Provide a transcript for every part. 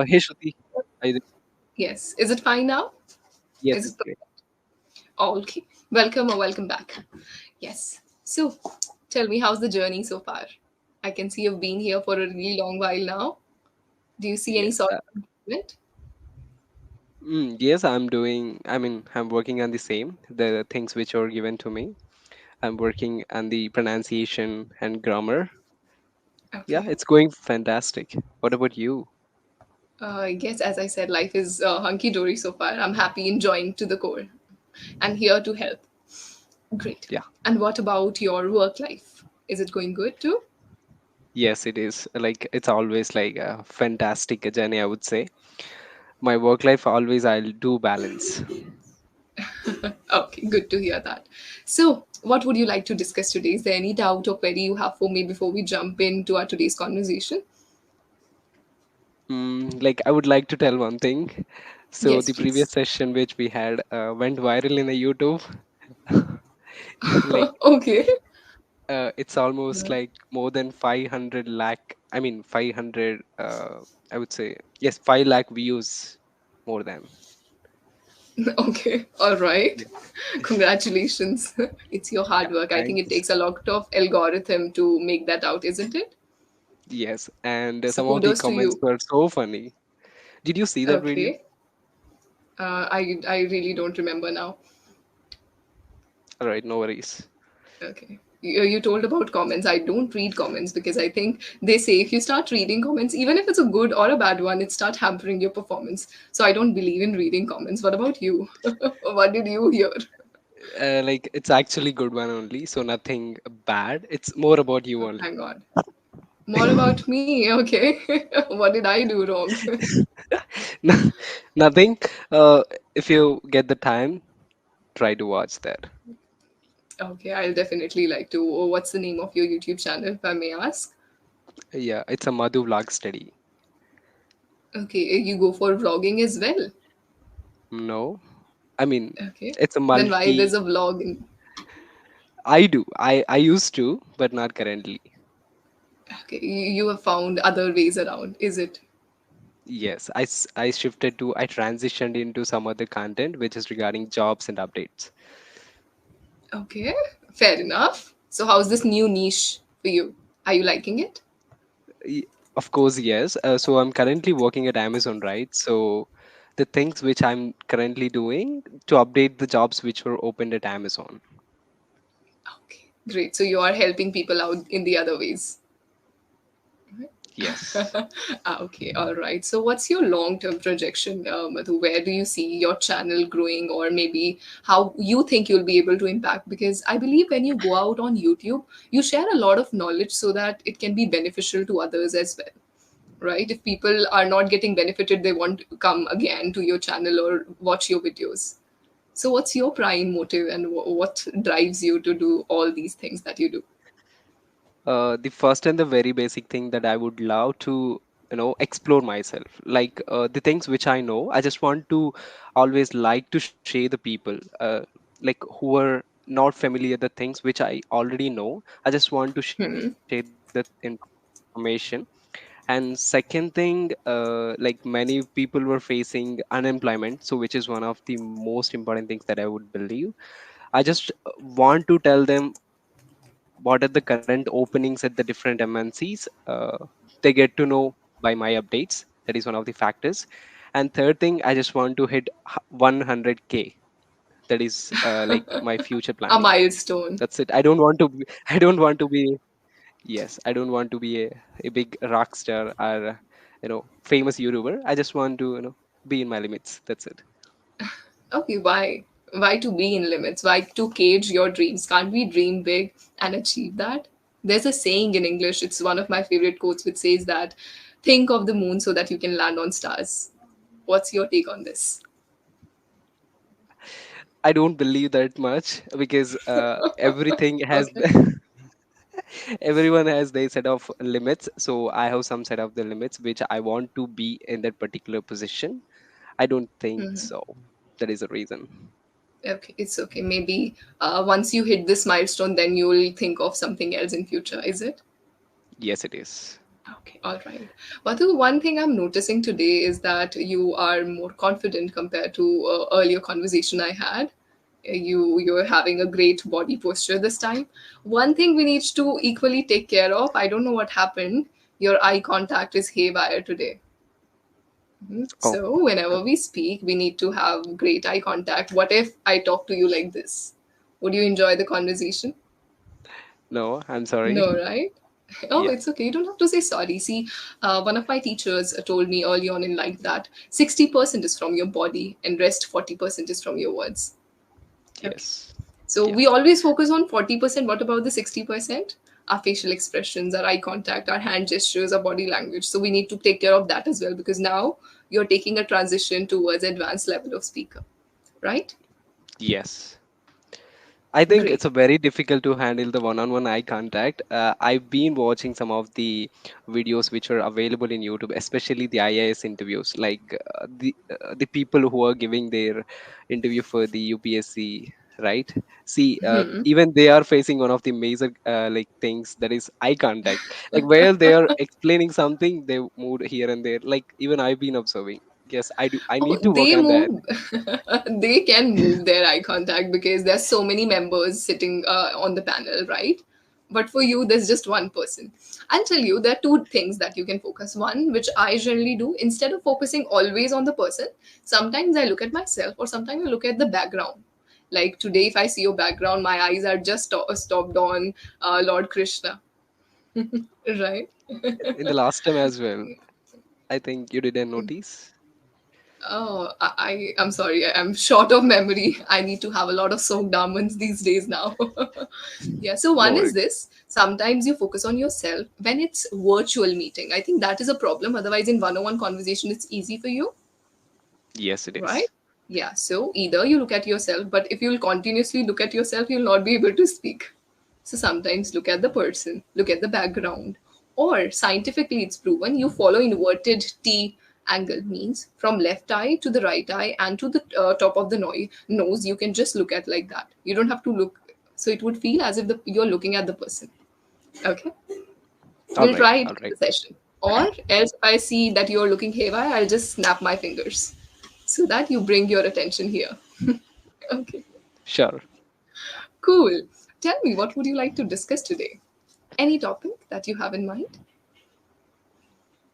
Hey Shruti, how you doing? Yes. Is it fine now? Yes, Is it's it great. okay? Welcome or welcome back. Yes. So, tell me, how's the journey so far? I can see you've been here for a really long while now. Do you see any Yes, sort of improvement? yes, I'm doing. I'm working on the same the things which are given to me. I'm working on the pronunciation and grammar. Yeah, Okay. it's going fantastic. What about you? I guess, as I said, life is hunky dory so far. I'm happy, enjoying to the core, and here to help. Great. Yeah, And what about your work life? Is it going good too? yes, it is. Like it's always like a fantastic journey, I would say. My work life always I'll do balance. Okay, good to hear that. So, what would you like to discuss today? Is there any doubt or query you have for me before we jump into our today's conversation? Like I would like to tell one thing. So Yes, the previous please. session which we had went viral in the YouTube. Like Okay. it's almost like more than 500 lakh. 500. I would say yes, 5 lakh views more than. Okay. All right. Yeah. Congratulations. It's your Yeah, hard work. I think it thanks. takes a lot of algorithm to make that out, isn't it? Yes, and So some of the kudos to comments you. were so funny. Did you see that video? Okay. I really don't remember now. All right, no worries. Okay. You told about comments. I don't read comments because I think they say if you start reading comments, even if it's a good or a bad one, it start hampering your performance. So I don't believe in reading comments. What about you? What did you hear? Like it's actually good one only, so nothing bad. It's more about you Oh, only. thank God. More about me. Okay. What did I do wrong? No- Nothing. If you get the time, try to watch that. Okay, I'll definitely like to. Oh, what's the name of your YouTube channel, if I may ask? Yeah, it's a Madhu vlog study. Okay, you go for vlogging as well. No, I mean, Okay. it's a Then why there's multi. a vlog in. I do. I used to, but not currently. Okay, you have found other ways around, is it? Yes, I shifted to. I transitioned into some other content which is regarding jobs and updates. Okay, fair enough. So, how's this new niche for you? Are you liking it? Y- Of course, yes. So I'm currently working at Amazon, right? So the things which I'm currently doing to update the jobs which were opened at Amazon. Okay, great. So, you are helping people out in the other ways. Yes. Okay, all right. So, what's your long term projection, Madhu? Where do you see your channel growing, or maybe how you think you'll be able to impact? Because I believe when you go out on YouTube, you share a lot of knowledge so that it can be beneficial to others as well, right? If people are not getting benefited, they want to come again to your channel or watch your videos. So, what's your prime motive and what drives you to do all these things that you do? The first and the very basic thing that I would love to, explore myself. Like the things which I know, I just want to always like to share the people, like who are not familiar the things which I already know. I just want to share the information. And second thing, like many people were facing unemployment, so which is one of the most important things that I would believe. I just want to tell them what are the current openings at the different MNCs. They get to know by my updates. That is one of the factors. And third thing, I just want to hit 100K. That is like my future A planning. milestone. That's it. I don't want to. I don't want to be. Yes, I don't want to be a big rock star or famous YouTuber. I just want to be in my limits. That's it. Okay, why? Why to be in limits? Why to cage your dreams? Can't we dream big and achieve that? There's a saying in English, it's one of my favorite quotes, which says that think of the moon so that you can land on stars. What's your take on this? I don't believe that much because everything has Okay. everyone has their set of limits. So I have some set of the limits which I want to be in that particular position. I don't think so. That is the reason. Okay, it's okay. Maybe once you hit this milestone, then you will think of something else in future, is it? Yes, it is. Okay, all right. Madhu, one thing I'm noticing today is that you are more confident compared to earlier conversation I had. You're having a great body posture this time. One thing we need to equally take care of. I don't know what happened. Your eye contact is haywire today. Mhm. Oh, So whenever we speak, we need to have great eye contact. What if I talk to you like this? Would you enjoy the conversation? no, I'm sorry. No, right? Oh, Yeah. it's okay. You don't have to say sorry. See, one of my teachers told me early on in life that 60% is from your body and rest 40% is from your words. Okay. Yes. So Yeah. we always focus on 40%. What about the 60%? Our facial expressions, our eye contact, our hand gestures, our body language. So we need to take care of that as well because now you're taking a transition towards advanced level of speaker, right? Yes. I think it's Great. a very difficult to handle the one-on-one eye contact. I've been watching some of the videos which are available in YouTube, especially the IAS interviews, like the people who are giving their interview for the UPSC, right? See, even they are facing one of the major like things that is eye contact. Like while they are explaining something, they moved here and there. Like even I've been observing. Yes, I do. I Oh, need to work they on that. move. They can move their eye contact because there's so many members sitting on the panel, right? But for you, there's just one person. I'll tell you, there are two things that you can focus. One, which I generally do, instead of focusing always on the person, sometimes I look at myself or sometimes I look at the background. Like today, if I see your background, my eyes are just stopped on Lord Krishna, right? In the last time as well. I think you didn't notice. Oh, I'm sorry. I'm short of memory. I need to have a lot of soaked almonds these days now. Yeah. So No one is worries. this. Sometimes you focus on yourself when it's virtual meeting. I think that is a problem. Otherwise, in one-on-one conversation, it's easy for you, Yes, it right? is. Yeah. So either you look at yourself, but if you'll continuously look at yourself, you'll not be able to speak. So sometimes look at the person, look at the background, or scientifically it's proven you follow inverted T angle means from left eye to the right eye and to the top of the nose. You can just look at like that. You don't have to look. So it would feel as if you're looking at the person. Okay, All we'll right. try it All in right. the session. Or else, if I see that you're looking haywire, I'll just snap my fingers so that you bring your attention here. Okay, Sure. cool. Tell me, what would you like to discuss today? Any topic that you have in mind?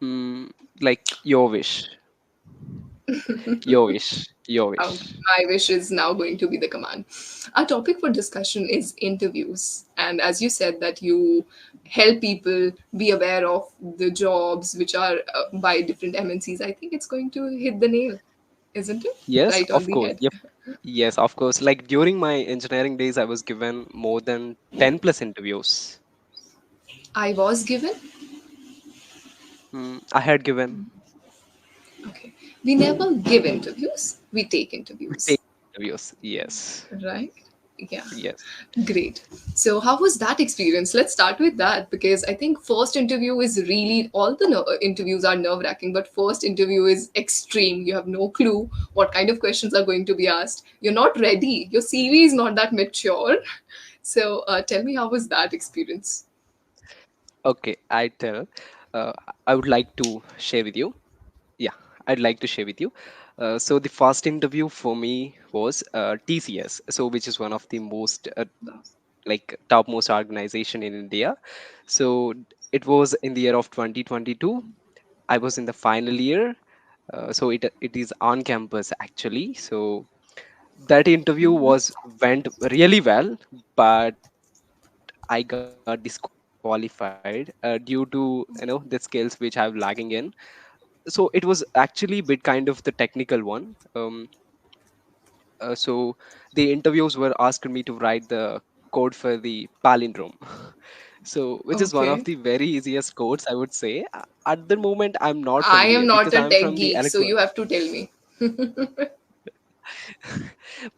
Mm, like your wish. Your wish. Your Okay, wish. my wish is now going to be the command. Our topic for discussion is interviews. And as you said, that you help people be aware of the jobs which are by different MNCs, I think it's going to hit the nail, isn't it? Yes, Right on of the course. head. Yep. Yes, of course. Like during my engineering days, I was given more than 10 plus interviews. I was given. I had given. Okay. We never give interviews, we take We interviews. take interviews. Yes. Right? Yeah. Yes. Great. So, how was that experience? Let's start with that because I think first interview is really all the interviews are nerve wracking, but first interview is extreme. You have no clue what kind of questions are going to be asked. You're not ready. Your CV is not that mature. So, tell me, how was that experience? Okay. I tell. Uh, I would like to share with you. Yeah, I'd like to share with you. So the first interview for me was TCS, so which is one of the most like topmost organization in India. So it was in the year of 2022. I was in the final year, so it is on campus actually. So that interview was went really well, but I got disqualified due to the skills which I'm lagging in. So it was actually a bit kind of the technical one. So the interviews were asking me to write the code for the palindrome. So which is one of Okay. the very easiest codes, I would say. At the moment I'm not I am familiar not because a I'm tech from the geek, so electro. you have to tell me.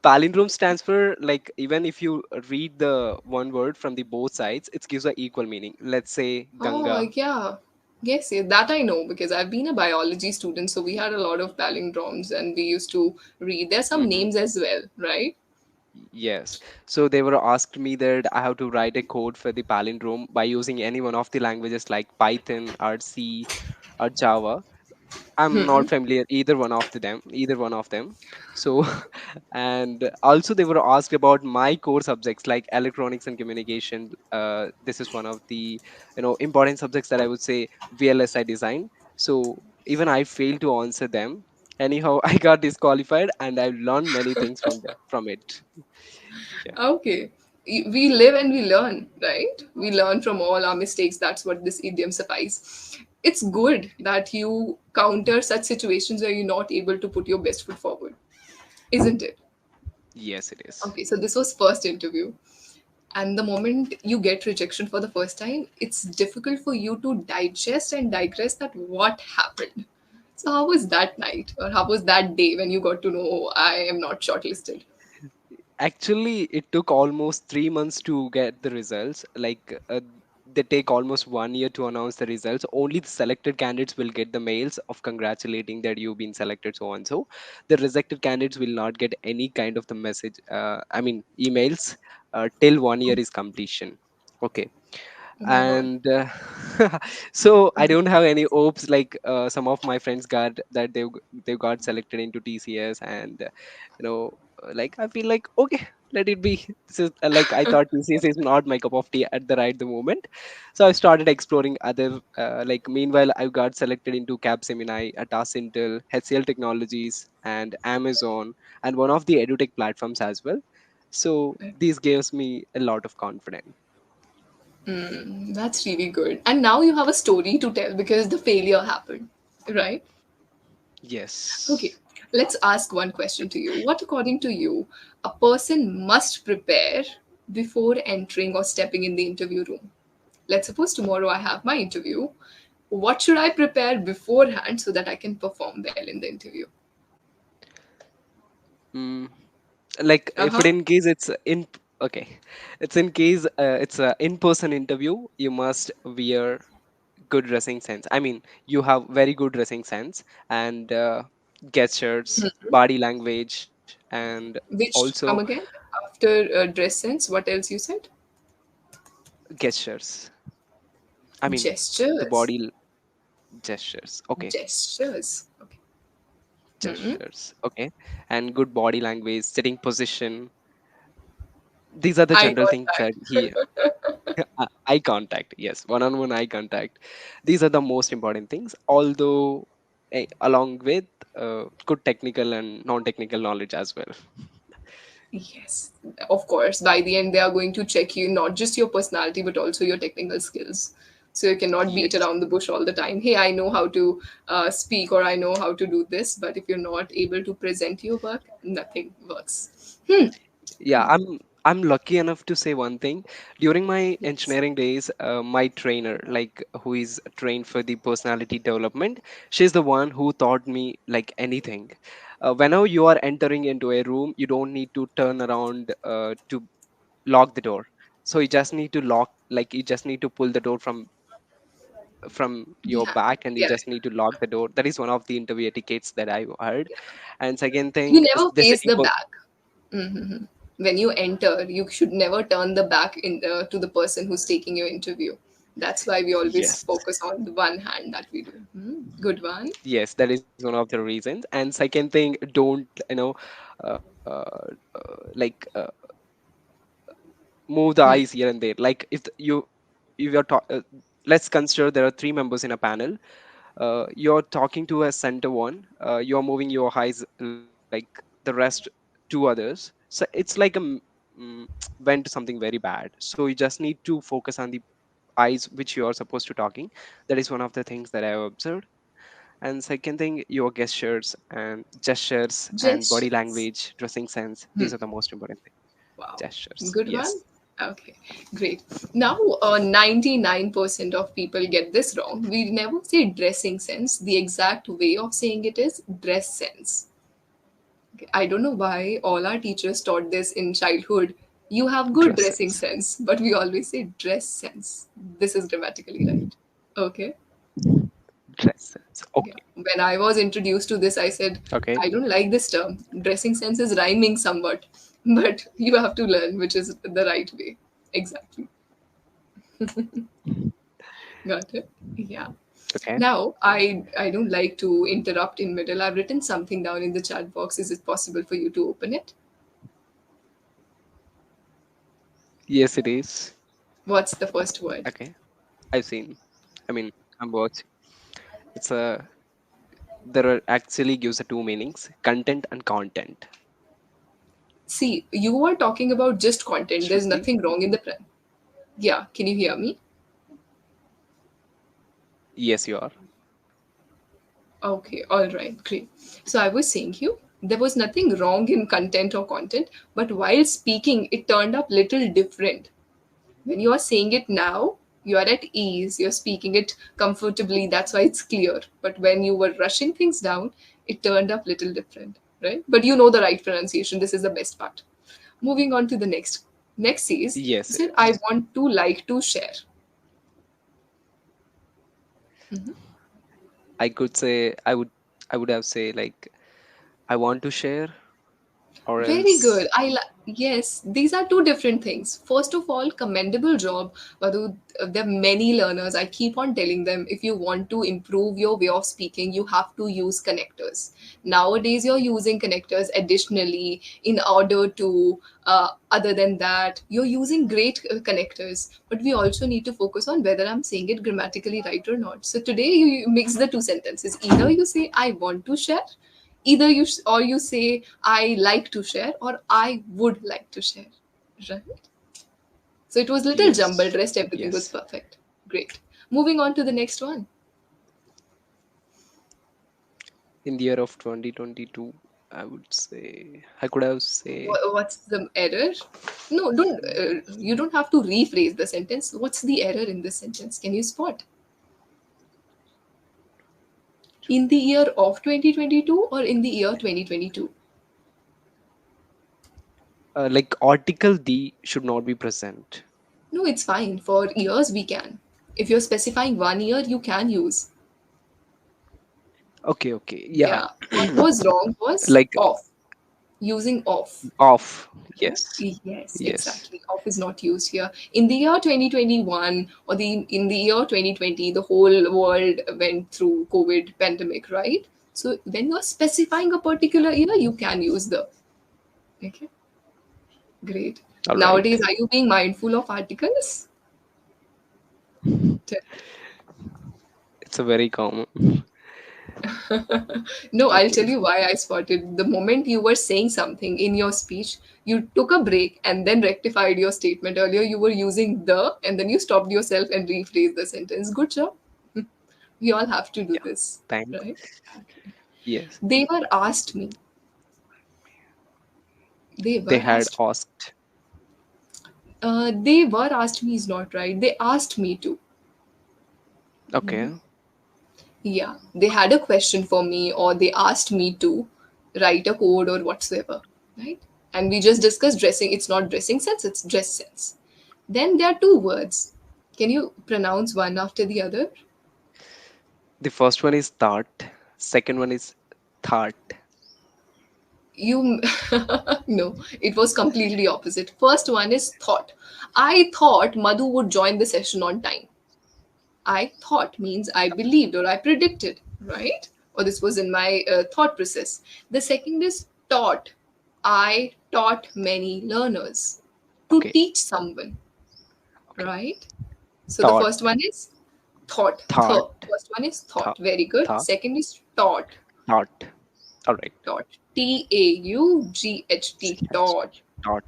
Palindrome stands for, like, even if you read the one word from the both sides, it gives a equal meaning. Let's say Oh, Ganga. yeah. Yes, yes, that I know because I've been a biology student, so we had a lot of palindromes and we used to read. There's some Hmm. names as well, right? Yes. So they were asked me that I have to write a code for the palindrome by using any one of the languages like Python or C or Java. I'm not familiar either one of them. So, and also they were asked about my core subjects like electronics and communication. This is one of the important subjects that I would say VLSI design. So even I failed to answer them. Anyhow, I got disqualified, and I learned many things from it. Yeah. Okay. We live and we learn, right? We learn from all our mistakes. That's what this idiom suffice. It's good that you counter such situations where you're not able to put your best foot forward, isn't it? Yes, it is. Okay, so this was first interview. And the moment you get rejection for the first time, it's difficult for you to digest and digress that what happened. So how was that night or how was that day when you got to know, "Oh, I am not shortlisted"? Actually, it took almost 3 months to get the results. They take almost 1 year to announce the results. Only the selected candidates will get the mails of congratulating that you've been selected, so on. So the rejected candidates will not get any kind of the message. I mean, emails till 1 year is completion. Okay. Oh my god. And so I don't have any hopes like some of my friends got that they got selected into TCS, and like I feel like okay, let it be. This is like I thought TCS is not my cup of tea at the right the moment. So I started exploring other like meanwhile I got selected into Capgemini, Atas Intel, HCL Technologies, and Amazon, and one of the edutech platforms as well. So this gives me a lot of confidence. That's really good. And now you have a story to tell because the failure happened, right? Okay, Yes. let's ask one question to you. What, according to you, a person must prepare before entering or stepping in the interview room? Let's suppose tomorrow I have my interview. What should I prepare beforehand so that I can perform well in the interview? Mm, like Uh if it huh. in case it's in okay, it's in case it's a in-person interview, you must wear good dressing sense. I mean, you have very good dressing sense and gestures, body language, and Which, also come again? After dress sense, what else you said? gestures. I mean, the Gestures. body gestures. Okay, Gestures. Okay. gestures. Okay, and good body language, sitting position. These are the I general got things that he that. eye contact, yes, one-on-one eye contact. These are the most important things. Although, along with good technical and non-technical knowledge as well. Yes, of course. By the end, they are going to check you not just your personality but also your technical skills. So you cannot beat Yes, around the bush all the time. Hey, I know how to speak or I know how to do this, but if you're not able to present your work, nothing works. yeah. I'm lucky enough to say one thing. During my Yes. engineering days, my trainer, like who is trained for the personality development, she's the one who taught me like anything. Whenever you are entering into a room, you don't need to turn around to lock the door. So you just need to lock, like you just need to pull the door from your Behind. back, and you Yeah. just need to lock the door. That is one of the interview etiquettes that I heard. And second You thing is never the face sitting the back. When you enter, you should never turn the back to the person who's taking your interview. That's why we always yes, focus on the one hand that we do. Good one. yes, that is one of the reasons. And second thing, don't uh, like move the eyes here and there. Like if you're let's consider there are three members in a panel. You're talking to a center one, you're moving your eyes like the rest two others. So it's like mm, went something very bad. So you just need to focus on the eyes which you are supposed to talking. That is one of the things that I have observed. And second thing, your gestures and body Gestures. language, dressing sense. These are the most important things. Wow. Gestures. Good one. Yes. Okay, great. Now, 99% of people get this wrong. We never say dressing sense. The exact way of saying it is dress sense. Okay, I don't know why all our teachers taught this in childhood. You have good Dress dressing sense. sense, but we always say dress sense. This is grammatically right. Okay. Dress sense. Yeah. Okay. When I was introduced to this, I said, Okay. I don't like this term. Dressing sense is rhyming somewhat. but you have to learn which is the right way. Exactly. Got it. Yeah. Okay. Now, I don't like to interrupt in middle. I've written something down in the chat box. Is it possible for you to open it? Yes, it is. What's the first word? Okay. I've seen. I mean, I'm watching. It's a there are actually gives a two meanings: content and content. See, you were talking about just content. There's Shruti? nothing wrong in the pre. Yeah, can you hear me? Yes, you are. Okay, all right, great. So I was saying you there was nothing wrong in content or content, but while speaking, it turned up little different. When you are saying it now, you are at ease, you're speaking it comfortably, that's why it's clear. But when you were rushing things down, it turned up little different, right? But you know the right pronunciation. This is the best part. Moving on to the next. Next is, Yes, you it said, I is. want to like to share. I could say I would have say like I want to share or Very good. else Yes, these are two different things. First of all, commendable job. Madhu, there are many learners. I keep on telling them if you want to improve your way of speaking, you have to use connectors. Nowadays, you're using connectors additionally in order to, other than that, you're using great connectors. But we also need to focus on whether I'm saying it grammatically right or not. So today, you mix the two sentences. Either you say, I want to share, either or you say I like to share or I would like to share, right? So it was little jumbled, yes. rest everything was Yes. perfect. Great. Moving on to the next one. In the year of 2022, I would say I could have say What's the error? No, don't you don't have to rephrase the sentence. What's the error in this sentence? Can you spot? In the year of 2022 or in the year 2022? like article D should not be present. No, it's fine. For years we can. If you're specifying 1 year, you can use. Okay, okay. Yeah. Yeah. What was wrong was like off. Using off. off. Right? Yes. Yes, Yes. exactly. Off is not used here. In the year 2021 or in the year 2020, the whole world went through COVID pandemic, right? So when you're specifying a particular year, you can use the. Okay, great. All right. Nowadays, are you being mindful of articles? Tell me. It's a very common. No, I'll tell Okay. you why I spotted. The moment you were saying something in your speech, you took a break and then rectified your statement. Earlier, you were using the and then you stopped yourself and rephrased the sentence. Good job. We all have to do Yeah. this, Thanks. right? Okay. Yes. They were asked me. They They were had asked. asked. They were asked me is not right. They asked me to. Okay. Yeah, they had a question for me or they asked me to write a code or whatsoever, right? And we just discussed dressing. It's not dressing sense, it's dress sense. Then there are two words. Can you pronounce one after the other? The first one is thought. Second one is thought. You no, it was completely opposite. First one is thought. I thought Madhu would join the session on time. I thought means I believed or I predicted, right? Or this was in my thought process. The second is taught. I taught many learners to Okay. teach someone, Okay. right? So the Thought. first one is thought. Thought. First one is thought. Thought. Very good. Thought. Second is taught. Thought. All right. Taught. Taught. Taught. Thought.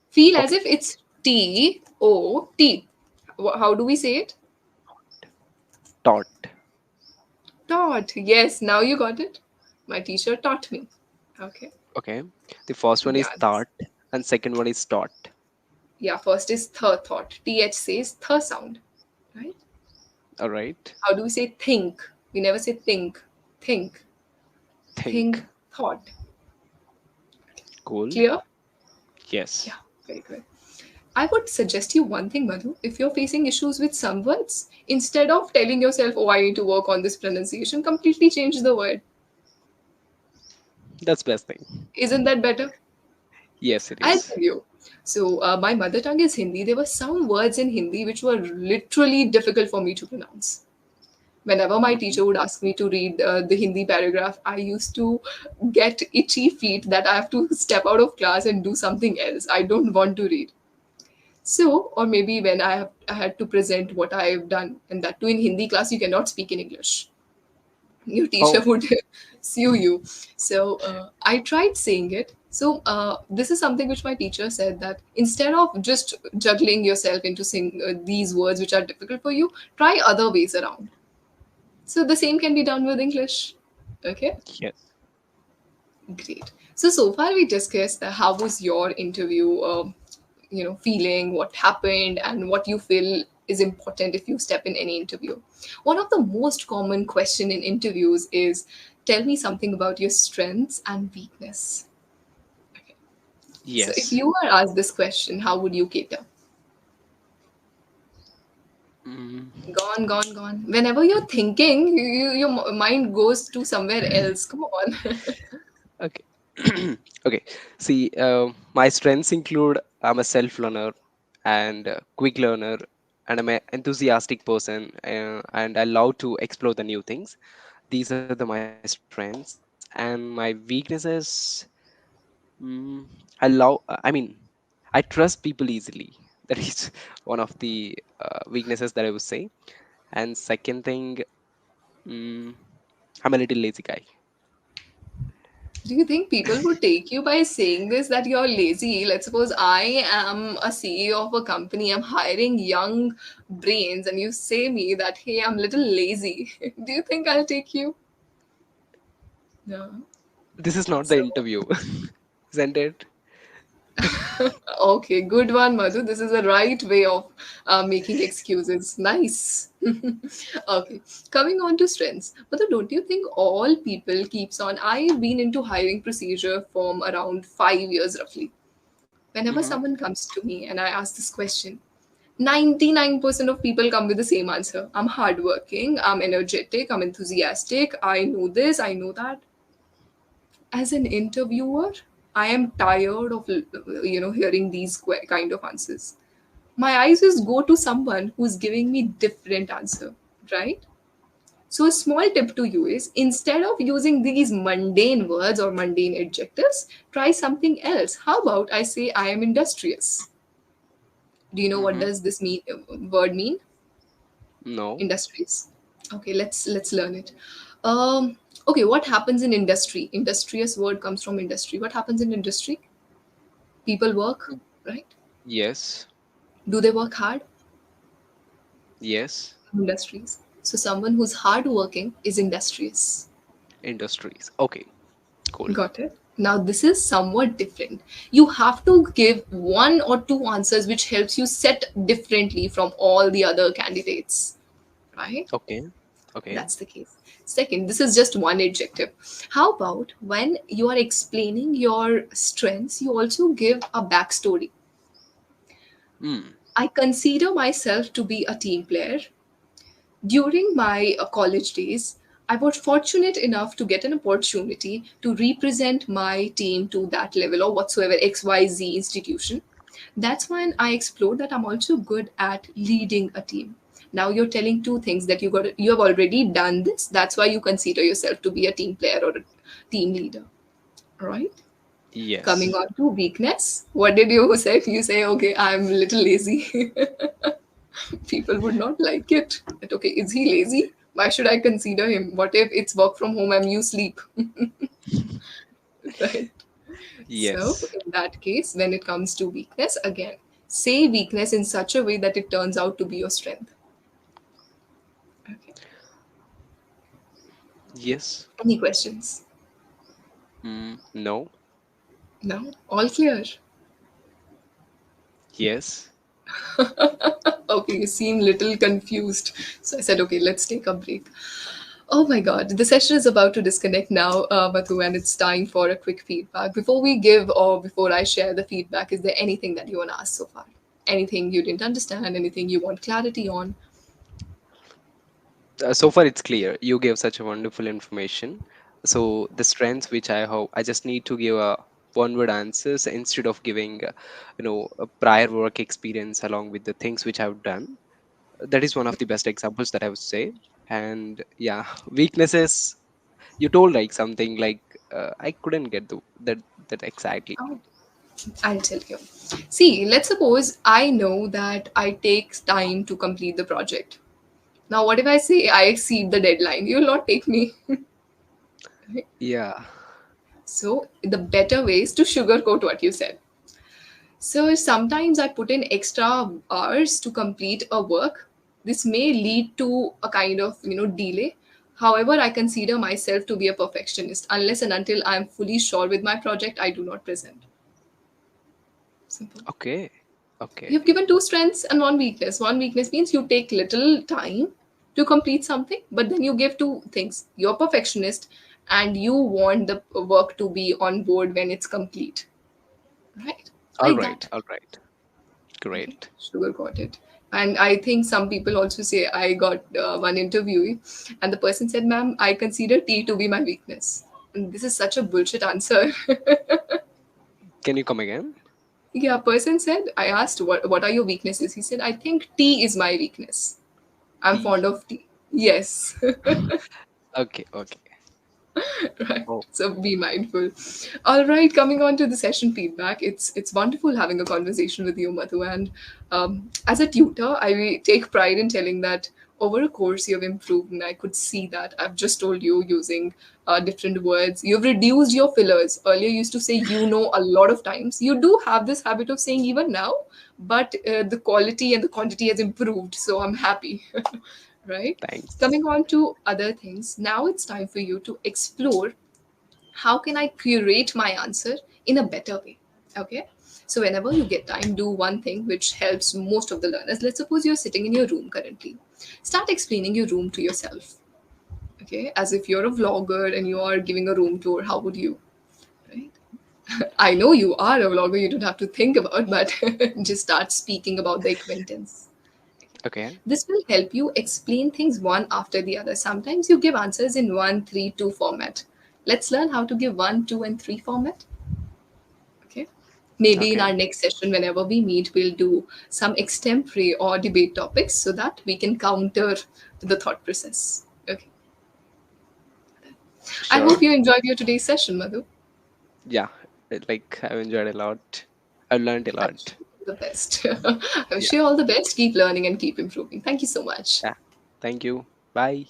Feel as Okay. if it's T. How do we say it? Taught. Taught. Yes, now you got it. My teacher taught me. Okay. Okay. The first one is Yeah. thought and second one is taught. Yeah. First is thought. TH says sound. Right? All right. How do we say think? We never say think. Think. Think. Think thought. Cool. Clear? Yes. Yeah. Very good. I would suggest you one thing, Madhu. If you're facing issues with some words, instead of telling yourself, oh, I need to work on this pronunciation, completely change the word. That's best thing. Isn't that better? Yes, it I'll is. tell you. So, my mother tongue is Hindi. There were some words in Hindi which were literally difficult for me to pronounce. Whenever my Mhm. teacher would ask me to read the Hindi paragraph, I used to get itchy feet that I have to step out of class and do something else. I don't want to read. So, or maybe when I had to present what I have done, and that too in Hindi class, you cannot speak in English. Your teacher Oh, would sue you. So I tried saying it. So this is something which my teacher said, that instead of just juggling yourself into saying these words which are difficult for you, try other ways around. So the same can be done with English. Okay, yes. great. So far we discussed how was your interview, feeling, what happened, and what you feel is important if you step in any interview. One of the most common question in interviews is, tell me something about your strengths and weakness. Okay. So if Yes. you were asked this question, how would you cater? Mm, Gone, gone, gone. Whenever you're thinking, your mind goes to somewhere else. Come on. okay. Okay. See, my strengths include I'm a self learner and quick learner, and I'm an enthusiastic person, and I love to explore the new things. These are my strengths, and my weaknesses. I love. I mean, I trust people easily. That is one of the weaknesses that I would say. And second thing, mm, I'm a little lazy guy. Do you think people would take you by saying this, that you're lazy? Let's suppose I am a CEO of a company, I'm hiring young brains, and you say me that, hey, I'm a little lazy. Do you think I'll take you? No. This is not the So, interview, isn't it? okay, good one, Madhu. This is the right way of making excuses. Nice. Okay, coming on to strengths. Madhu, don't you think all people keeps on? I've been into hiring procedure from around 5 years roughly. Whenever Hmm. someone comes to me and I ask this question, 99% of people come with the same answer. I'm hardworking, I'm energetic, I'm enthusiastic, I know this, I know that. As an interviewer, I am tired of hearing these kind of answers. My eyes just go to someone who's giving me different answer, right? So a small tip to you is, instead of using these mundane words or mundane adjectives, try something else. How about I say I am industrious? Do you know what Hmm. does this word mean? No. Industries. Okay, let's learn it. Okay, what happens in industry? Industrious word comes from industry. What happens in industry? People work, right? Yes. Do they work hard? Yes. Industries. So someone who's hardworking is industrious. Industries. Okay. Cool. Got it. Now this is somewhat different. You have to give one or two answers which helps you set differently from all the other candidates, right? Okay. Okay. That's the case. Second, this is just one adjective. How about when you are explaining your strengths, you also give a backstory. Hmm. I consider myself to be a team player. During my college days, I was fortunate enough to get an opportunity to represent my team to that level or whatsoever XYZ institution. That's when I explored that I'm also good at leading a team. Now you're telling two things, that you have already done this. That's why you consider yourself to be a team player or a team leader, right? Coming Yes. on to weakness, what did you say? You say, okay, I'm a little lazy. People would not like it. That, okay, is he lazy? Why should I consider him? What if it's work from home and you sleep? Right. So, Yes. in that case, when it comes to weakness, again, say weakness in such a way that it turns out to be your strength. Okay. Yes. Any questions? No. No? All clear? Yes. Okay, you seem little confused. So I said, okay, let's take a break. Oh my god, the session is about to disconnect now, Mathu, and it's time for a quick feedback. Before we give or before I share the feedback, is there anything that you want to ask so far? Anything you didn't understand? Anything you want clarity on? So far, it's clear. You gave such a wonderful information. So the strengths which I hope I just need to give a one word answers instead of giving a prior work experience along with the things which I've done. That is one of the best examples that I would say. And yeah, weaknesses, you told like something like, I couldn't get that exactly. Oh, I'll tell you. See, let's suppose I know that I take time to complete the project. Now, what if I say I exceed the deadline? You will not take me. Right? Yeah. So, the better way is to sugarcoat what you said. So, sometimes I put in extra hours to complete a work. This may lead to a kind of, delay. However, I consider myself to be a perfectionist. Unless and until I'm fully sure with my project, I do not present. Simple. Okay. Okay. You've given two strengths and one weakness. One weakness means you take little time to complete something, but then you give two things. You're a perfectionist and you want the work to be on board when it's complete. Right? All Like right. that. All right. Okay, Great. sugar got it. And I think some people also say I got one interview, and the person said, "Ma'am, I consider tea to be my weakness." And this is such a bullshit answer. Can you come again? Yeah, person said, I asked, what are your weaknesses? He said, I think tea is my weakness. I'm Tea. fond of tea. Yes. Okay. Okay. Right. Oh, So be mindful. All right, coming on to the session feedback, it's wonderful having a conversation with you, Madhu. And as a tutor, I take pride in telling that over a course you've improved, and I could see that. I've just told you using different words. You've reduced your fillers. Earlier, you used to say you know a lot of times. You do have this habit of saying even now, but the quality and the quantity has improved. So I'm happy. Right? thanks. Coming on to other things, now it's time for you to explore how can I curate my answer in a better way. Okay. So whenever you get time, do one thing which helps most of the learners. Let's suppose you're sitting in your room currently. Start explaining your room to yourself. Okay. As if you're a vlogger and you are giving a room tour, how would you? Right. I know you are a vlogger, you don't have to think about, but just start speaking about the acquaintance. Okay. This will help you explain things one after the other. Sometimes you give answers in 1, 3, 2 format. Let's learn how to give 1, 2, and 3 format. Okay. Maybe in Okay. our next session, whenever we meet, we'll do some extempore or debate topics so that we can counter the thought process. Okay. I hope Sure. you enjoyed your today's session, Madhu. Yeah. Like I've enjoyed a lot. I've learned a I wish lot. you all the best. I wish Yeah. you all the best. Keep learning and keep improving. Thank you so much. Yeah. Thank you. Bye.